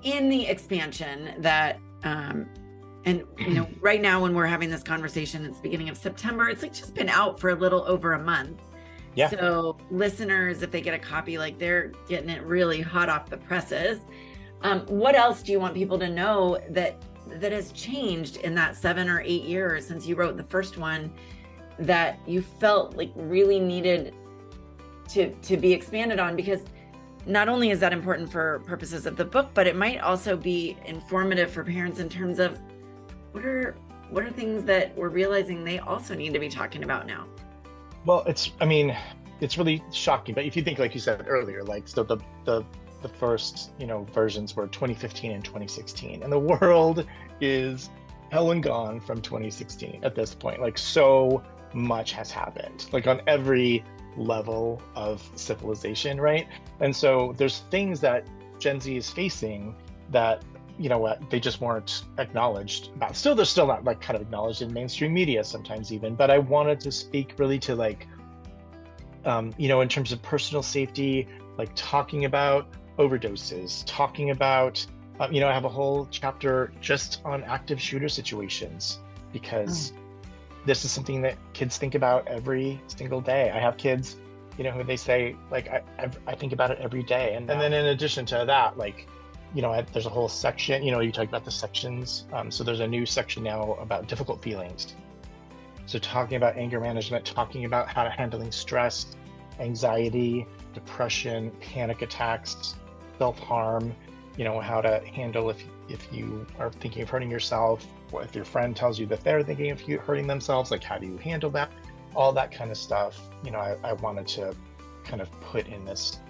in the expansion that, and right now when we're having this conversation, it's beginning of September, it's like just been out for a little over a month. Yeah. So listeners, if they get a copy, like they're getting it really hot off the presses. What else do you want people to know that has changed in that 7 or 8 years since you wrote the first one that you felt like really needed to be expanded on? Because not only is that important for purposes of the book, but it might also be informative for parents in terms of what are things that we're realizing they also need to be talking about now. Well, it's really shocking. But if you think, like you said earlier, like, so the first, versions were 2015 and 2016, and the world is hell and gone from 2016 at this point. Like, so much has happened, like on every level of civilization, right? And so there's things that Gen Z is facing that, they just weren't acknowledged about. They're still not like kind of acknowledged in mainstream media sometimes even, but I wanted to speak really to like, in terms of personal safety, like talking about overdoses, talking about, I have a whole chapter just on active shooter situations, because this is something that kids think about every single day. I have kids, who they say, like, I think about it every day. And then in addition to that, like, there's a whole section, you talk about the sections. So there's a new section now about difficult feelings. So talking about anger management, talking about how to handling stress, anxiety, depression, panic attacks, self-harm, how to handle if you are thinking of hurting yourself, or if your friend tells you that they're thinking of hurting themselves, like how do you handle that? All that kind of stuff, I wanted to kind of put in this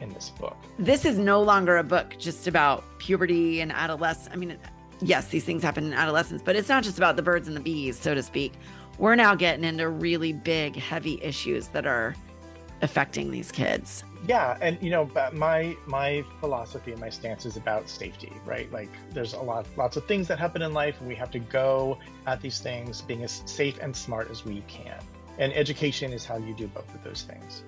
book. This is no longer a book just about puberty and adolescence. I mean, yes, these things happen in adolescence, but it's not just about the birds and the bees, so to speak. We're now getting into really big, heavy issues that are affecting these kids. Yeah, and my philosophy and my stance is about safety, right? Like, there's lots of things that happen in life, and we have to go at these things being as safe and smart as we can. And education is how you do both of those things.